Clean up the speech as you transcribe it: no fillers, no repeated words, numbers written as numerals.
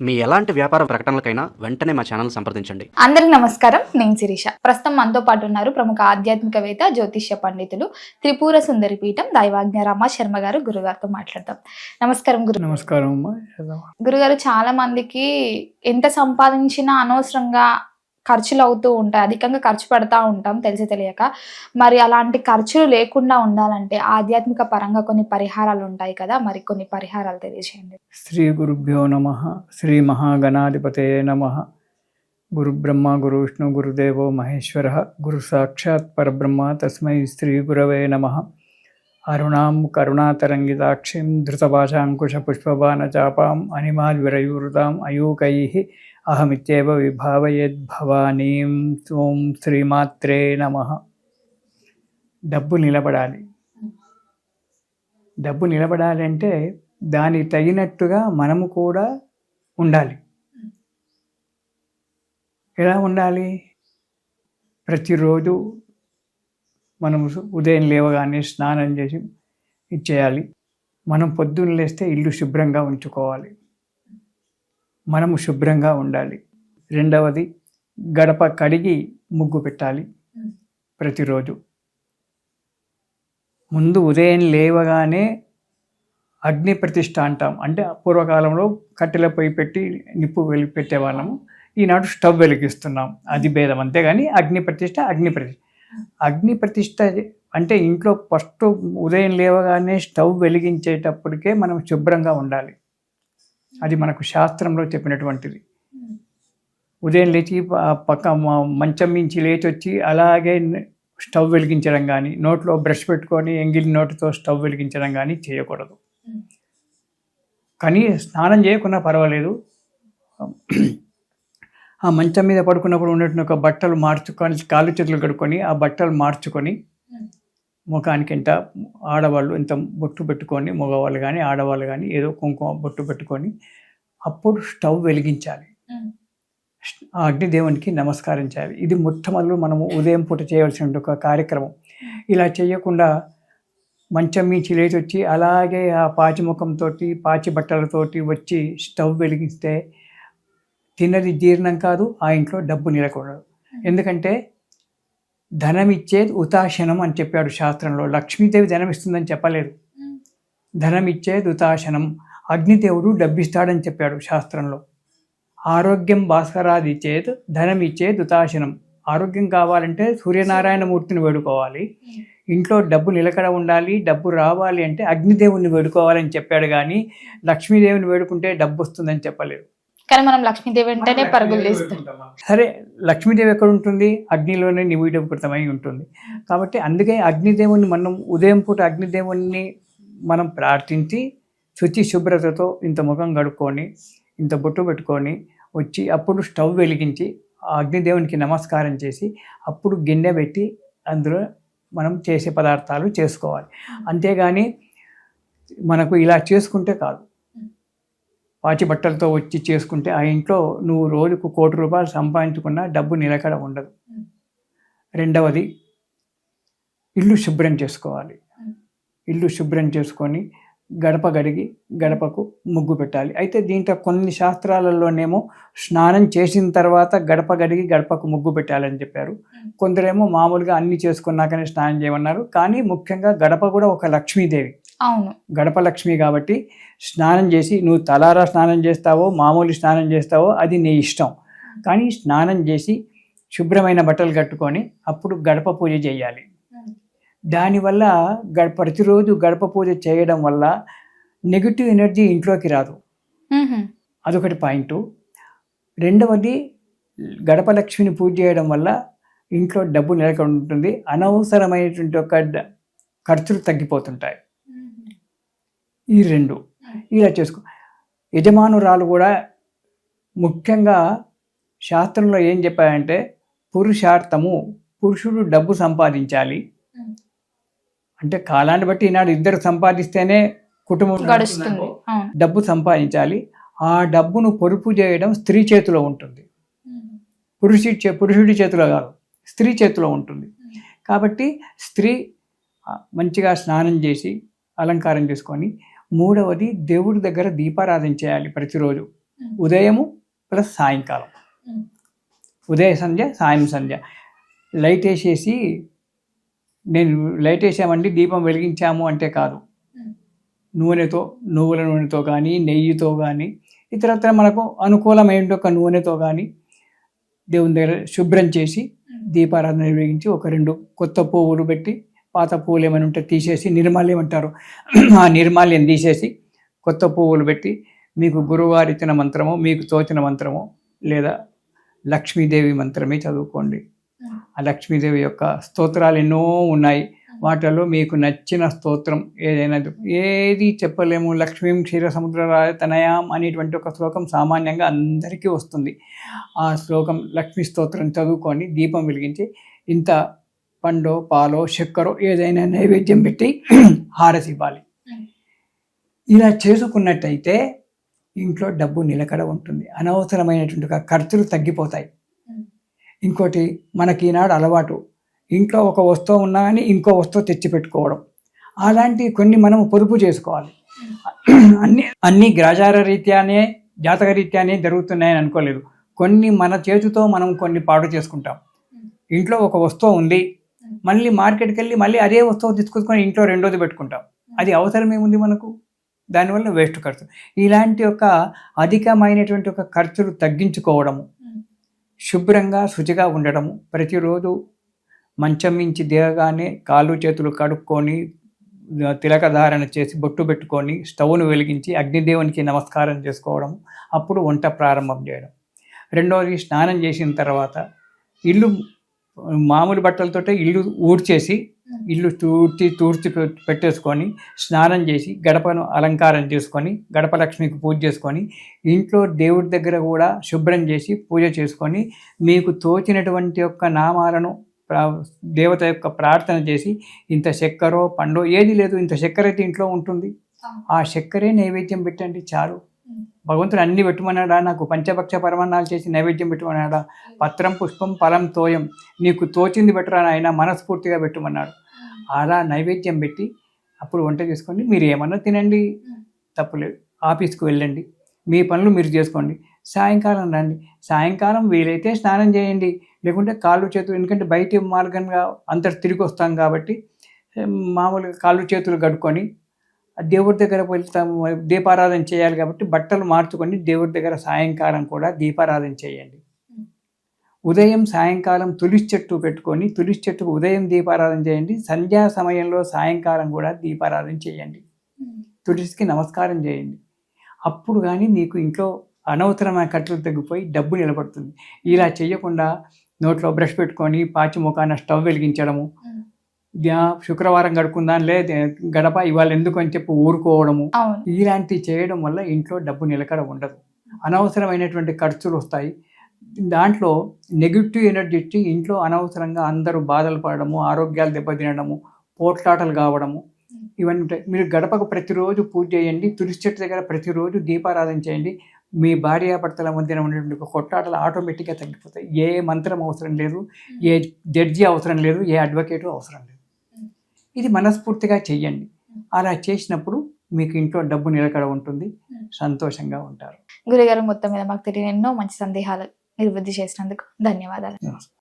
మీ ఎలాంటి వ్యాపార ప్రకటనలకైనా వెంటనే మా ఛానల్ సంప్రదించండి. అందరికి నమస్కారం, నేను శిరీష. ప్రస్తుతం మనతో పాటు ఉన్నారు ప్రముఖ ఆధ్యాత్మికవేత్త, జ్యోతిష్య పండితులు, త్రిపుర సుందరి పీఠం దైవాజ్ఞ రామ శర్మ గారు. గురుగారితో మాట్లాడతాం. నమస్కారం గురు. నమస్కారం అమ్మా. గురుగారు, చాలా మందికి ఎంత సంపాదించినా అనవసరంగా ఖర్చులు అవుతూ ఉంటాయి, అధికంగా ఖర్చు పెడతా ఉంటాం తెలిసి తెలియక. మరి అలాంటి ఖర్చులు లేకుండా ఉండాలంటే ఆధ్యాత్మిక పరంగా కొన్ని పరిహారాలు ఉంటాయి కదా, మరి కొన్ని పరిహారాలు తెలియజేయండి. శ్రీ గురుభ్యో నమః. శ్రీ మహాగణాధిపతయే నమః. గురు బ్రహ్మ గురు విష్ణు గురుదేవో మహేశ్వర గురు సాక్షాత్ పరబ్రహ్మ తస్మై శ్రీ గురవే నమః. అరుణాం కరుణాతరంగితాక్షిం ధృతభాషాంకుశ పుష్పబాణ చాపాం అనిమాద్విరయూరుతాం అయూకైః అహమిత్యేవ విభావయేద్భవానీం. ఓం శ్రీమాత్రే నమః. డబ్బు నిలబడాలి. డబ్బు నిలబడాలి అంటే దానికి తగినట్టుగా మనము కూడా ఉండాలి. ఎలా ఉండాలి? ప్రతిరోజు మనం ఉదయం లేవగానే స్నానం చేసి ఇచ్చేయాలి. మనం పొద్దున్న లేస్తే ఇల్లు శుభ్రంగా ఉంచుకోవాలి. మనము శుభ్రంగా ఉండాలి. రెండవది, గడప కడిగి ముగ్గు పెట్టాలి ప్రతిరోజు. ముందు ఉదయం లేవగానే అగ్ని ప్రతిష్ఠ అంటాం. అంటే పూర్వకాలంలో కట్టెల పొయ్యి పెట్టి నిప్పు పెట్టేవాళ్ళము. ఈనాడు స్టవ్ వెలిగిస్తున్నాం. అది భేదం. అంతేగాని అగ్ని ప్రతిష్ఠ అగ్ని ప్రతిష్ఠ అంటే ఇంట్లో ఫస్ట్ ఉదయం లేవగానే స్టవ్ వెలిగించేటప్పటికే మనం శుభ్రంగా ఉండాలి. అది మనకు శాస్త్రంలో చెప్పినటువంటిది. ఉదయం లేచి పక్క మంచం మించి లేచి వచ్చి అలాగే స్టవ్ వెలిగించడం కానీ, నోట్లో బ్రష్ పెట్టుకొని ఎంగిలి నోటితో స్టవ్ వెలిగించడం కానీ చేయకూడదు. కానీ స్నానం చేయకున్నా పర్వాలేదు. ఆ మంచం మీద పడుకున్నప్పుడు ఉన్నటువంటి ఒక బట్టలు మార్చుకొని, కాళ్ళు చేతులు కడుక్కొని ఆ బట్టలు మార్చుకొని, ముఖానికి ఎంత ఆడవాళ్ళు ఎంత బొట్టు పెట్టుకొని, మగవాళ్ళు కానీ ఆడవాళ్ళు కానీ ఏదో కుంకుమ బొట్టు పెట్టుకొని అప్పుడు స్టవ్ వెలిగించాలి. ఆ అగ్నిదేవునికి నమస్కారం చేయాలి. ఇది మొట్టమొదలు మనము ఉదయం పూట చేయవలసిన ఒక కార్యక్రమం. ఇలా చేయకుండా మంచం మించి లేచి వచ్చి అలాగే ఆ పాచి ముఖంతో పాచి బట్టలతోటి వచ్చి స్టవ్ వెలిగిస్తే తిన్నది జీర్ణం కాదు, ఆ ఇంట్లో డబ్బు నిలకూడదు. ఎందుకంటే ధనం ఇచ్చేది ఉతాశనం అని చెప్పాడు శాస్త్రంలో. లక్ష్మీదేవి ధనం ఇస్తుందని చెప్పలేదు. ధనం ఇచ్చేది ఉతాశనం. అగ్నిదేవుడు డబ్బిస్తాడని చెప్పాడు శాస్త్రంలో. ఆరోగ్యం భాస్కరాది ఇచ్చేది ధనం ఇచ్చేది ఉతాశనం. ఆరోగ్యం కావాలంటే సూర్యనారాయణ మూర్తిని వేడుకోవాలి. ఇంట్లో డబ్బు నిలకడ ఉండాలి, డబ్బు రావాలి అంటే అగ్నిదేవుని వేడుకోవాలని చెప్పాడు. కానీ లక్ష్మీదేవిని వేడుకుంటే డబ్బు వస్తుందని చెప్పలేదు. కానీ మనం లక్ష్మీదేవి అంటేనే పరుగులు తీస్తాం. సరే, లక్ష్మీదేవి ఎక్కడ ఉంటుంది? అగ్నిలోనే నిబిడీకృతమై ఉంటుంది. కాబట్టి అందుకే అగ్నిదేవుని మనం ఉదయం పూట అగ్నిదేవుని మనం ప్రార్థించి శుచి శుభ్రతతో ఇంత ముఖం కడుక్కొని ఇంత బొట్టు పెట్టుకొని వచ్చి అప్పుడు స్టవ్ వెలిగించి ఆ అగ్నిదేవునికి నమస్కారం చేసి అప్పుడు గిన్నె పెట్టి అందులో మనం చేసే పదార్థాలు చేసుకోవాలి. అంతేగాని మనకు ఇలా చేసుకుంటే కాదు. పాచి బట్టలతో వచ్చి చేసుకుంటే ఆ ఇంట్లో నువ్వు రోజుకు ₹1,00,00,000 సంపాదించుకున్నా డబ్బు నిలకడ ఉండదు. రెండవది, ఇల్లు శుభ్రం చేసుకోవాలి. ఇల్లు శుభ్రం చేసుకొని గడప గడిగి గడపకు ముగ్గు పెట్టాలి. అయితే దీంట్లో కొన్ని శాస్త్రాలలోనేమో స్నానం చేసిన తర్వాత గడప గడిగి గడపకు ముగ్గు పెట్టాలని చెప్పారు. కొందరేమో మామూలుగా అన్ని చేసుకున్నాకనే స్నానం చేయమన్నారు. కానీ ముఖ్యంగా గడప కూడా ఒక లక్ష్మీదేవి. అవును, గడప లక్ష్మి కాబట్టి స్నానం చేసి నువ్వు తలారా స్నానం చేస్తావో మామూలు స్నానం చేస్తావో అది నీ ఇష్టం. కానీ స్నానం చేసి శుభ్రమైన బట్టలు కట్టుకొని అప్పుడు గడప పూజ చేయాలి. దానివల్ల ప్రతిరోజు గడప పూజ చేయడం వల్ల నెగిటివ్ ఎనర్జీ ఇంట్లోకి రాదు. అదొకటి పాయింట్. రెండవది, గడప లక్ష్మిని పూజ చేయడం వల్ల ఇంట్లో డబ్బు నిలకడ ఉంటుంది. అనవసరమైనటువంటి ఒక ఖర్చులు తగ్గిపోతుంటాయి. ఈ రెండు ఇలా చేసుకో. యజమానురాలు కూడా ముఖ్యంగా శాస్త్రంలో ఏం చెప్పారంటే పురుషార్థము, పురుషుడు డబ్బు సంపాదించాలి. అంటే కాలాన్ని బట్టి ఈనాడు ఇద్దరు సంపాదిస్తేనే కుటుంబం గడుస్తుంది. డబ్బు సంపాదించాలి. ఆ డబ్బును పొదుపు చేయడం స్త్రీ చేతిలో ఉంటుంది. పురుషుడి చేతిలో కాదు, స్త్రీ చేతిలో ఉంటుంది. కాబట్టి స్త్రీ మంచిగా స్నానం చేసి అలంకారం చేసుకొని, మూడవది దేవుడి దగ్గర దీపారాధన చేయాలి ప్రతిరోజు. ఉదయము ప్లస్ సాయంకాలం, ఉదయ సంధ్య సాయం సంధ్య. లైట్ వేసేసి నేను లైట్ వేసామండి దీపం వెలిగించాము అంటే కాదు, నూనెతో, నువ్వుల నూనెతో కానీ నెయ్యితో కానీ ఇతరత్ర మనకు అనుకూలమైన ఒక నూనెతో కానీ దేవుని దగ్గర శుభ్రం చేసి దీపారాధన నిర్వహించి ఒక 2 కొత్త పువ్వులు పెట్టి, పాత పువ్వులు ఏమైనా ఉంటే తీసేసి, నిర్మాల్యం అంటారు ఆ నిర్మాల్యం తీసేసి కొత్త పువ్వులు పెట్టి, మీకు గురువారు ఇచ్చిన మంత్రమో మీకు తోచిన మంత్రమో లేదా లక్ష్మీదేవి మంత్రమే చదువుకోండి. ఆ లక్ష్మీదేవి యొక్క స్తోత్రాలు ఎన్నో ఉన్నాయి, వాటిలో మీకు నచ్చిన స్తోత్రం ఏదైనా, ఏది చెప్పలేము. లక్ష్మీం క్షీర సముద్రరాయ తనయాం అనేటువంటి ఒక శ్లోకం సామాన్యంగా అందరికీ వస్తుంది. ఆ శ్లోకం లక్ష్మీ స్తోత్రం చదువుకొని దీపం వెలిగించి ఇంత పండో పాలో చక్కెరో ఏదైనా నైవేద్యం పెట్టి హారతి ఇవ్వాలి. ఇలా చేసుకున్నట్టయితే ఇంట్లో డబ్బు నిలకడ ఉంటుంది, అనవసరమైనటువంటి ఖర్చులు తగ్గిపోతాయి. ఇంకోటి, మనకి ఈనాడు అలవాటు ఇంట్లో ఒక వస్తువు ఉన్నా కానీ ఇంకో వస్తువు తెచ్చి పెట్టుకోవడం, అలాంటివి కొన్ని మనం పొదుపు చేసుకోవాలి. అన్ని గ్రాచార రీత్యానే జాతక రీత్యానే జరుగుతున్నాయని అనుకోలేదు. కొన్ని మన చేతితో మనం కొన్ని పాడు చేసుకుంటాం. ఇంట్లో ఒక వస్తువు ఉంది, మళ్ళీ మార్కెట్కి వెళ్ళి మళ్ళీ అదే వస్తువు తీసుకొచ్చుకొని ఇంట్లో రెండోది పెట్టుకుంటాం. అది అవసరం ఏముంది మనకు? దానివల్ల వేస్ట్ ఖర్చు. ఇలాంటి ఒక అధికమైనటువంటి ఒక ఖర్చులు తగ్గించుకోవడము, శుభ్రంగా శుచిగా ఉండడము, ప్రతిరోజు మంచం మించి దిగగానే కాళ్ళు చేతులు కడుక్కొని తిలకధారణ చేసి బొట్టు పెట్టుకొని స్టవ్ను వెలిగించి అగ్నిదేవునికి నమస్కారం చేసుకోవడం, అప్పుడు వంట ప్రారంభం చేయడం. రెండవది, స్నానం చేసిన తర్వాత ఇల్లు మామూలు బట్టలతోటే ఇల్లు ఊడ్చేసి ఇల్లు తూర్చి పెట్టేసుకొని స్నానం చేసి గడపను అలంకారం చేసుకొని గడప లక్ష్మికి పూజ చేసుకొని ఇంట్లో దేవుడి దగ్గర కూడా శుభ్రం చేసి పూజ చేసుకొని మీకు తోచినటువంటి యొక్క నామాలను దేవత యొక్క ప్రార్థన చేసి, ఇంత చక్కెరో పండో ఏది లేదు, ఇంత చక్కెర అయితే ఇంట్లో ఉంటుంది, ఆ చక్కెరే నైవేద్యం పెట్టండి చాలు. భగవంతుడు అన్ని పెట్టమన్నాడా? నాకు పంచభక్ష పరమాన్నాలు చేసి నైవేద్యం పెట్టమన్నాడా? పత్రం పుష్పం ఫలం తోయం, నీకు తోచింది పెట్టరా నాయన, మనస్ఫూర్తిగా పెట్టమన్నాడు. అలా నైవేద్యం పెట్టి అప్పుడు వంట చేసుకోండి. మీరు ఏమన్నా తినండి, తప్పులేదు. ఆఫీస్కి వెళ్ళండి, మీ పనులు మీరు చేసుకోండి. సాయంకాలం రండి, సాయంకాలం వీలైతే స్నానం చేయండి, లేకుంటే కాళ్ళు చేతులు, ఎందుకంటే బయట మార్గంగా అంతటి తిరిగి వస్తాం కాబట్టి మామూలుగా కాళ్ళు చేతులు కడుక్కొని దేవుడి దగ్గర వెళ్తాము, దీపారాధన చేయాలి కాబట్టి బట్టలు మార్చుకొని దేవుడి దగ్గర సాయంకాలం కూడా దీపారాధన చేయండి. ఉదయం సాయంకాలం తులసి చెట్టు పెట్టుకొని తులసి చెట్టుకు ఉదయం దీపారాధన చేయండి. సంధ్యా సమయంలో సాయంకాలం కూడా దీపారాధన చేయండి. తులసికి నమస్కారం చేయండి. అప్పుడు కానీ మీకు ఇంట్లో అనవసరమైన ఖర్చులు తగ్గిపోయి డబ్బు నిలబడుతుంది. ఇలా చేయకుండా నోట్లో బ్రష్ పెట్టుకొని పాచి ముఖాన స్టవ్ వెలిగించడము, శుక్రవారం గడుపుకుందాం లేదా గడప ఇవాళ ఎందుకు అని చెప్పి ఊరుకోవడము, ఇలాంటివి చేయడం వల్ల ఇంట్లో డబ్బు నిలకడ ఉండదు, అనవసరమైనటువంటి ఖర్చులు వస్తాయి. దాంట్లో నెగిటివ్ ఎనర్జీ ఇచ్చి ఇంట్లో అనవసరంగా అందరూ బాధలు పడడము, ఆరోగ్యాలు దెబ్బతినడము, పోట్లాటలు కావడము ఇవన్నీ ఉంటాయి. మీరు గడపకు ప్రతిరోజు పూజ చేయండి, తులసి చెట్టు దగ్గర ప్రతిరోజు దీపారాధన చేయండి. మీ భార్యాభర్తల మధ్యన ఉన్నటువంటి కొట్లాటలు ఆటోమేటిక్గా తగ్గిపోతాయి. ఏ మంత్రం అవసరం లేదు, ఏ జడ్జి అవసరం లేదు, ఏ అడ్వకేటు అవసరం లేదు. ఇది మనస్ఫూర్తిగా చెయ్యండి. అలా చేసినప్పుడు మీకు ఇంట్లో డబ్బు నిలకడ ఉంటుంది, సంతోషంగా ఉంటారు. గురుగారు, మొత్తం మీద మాకు తెలియని ఎన్నో మంచి సందేహాలు నివృత్తి చేసినందుకు ధన్యవాదాలు.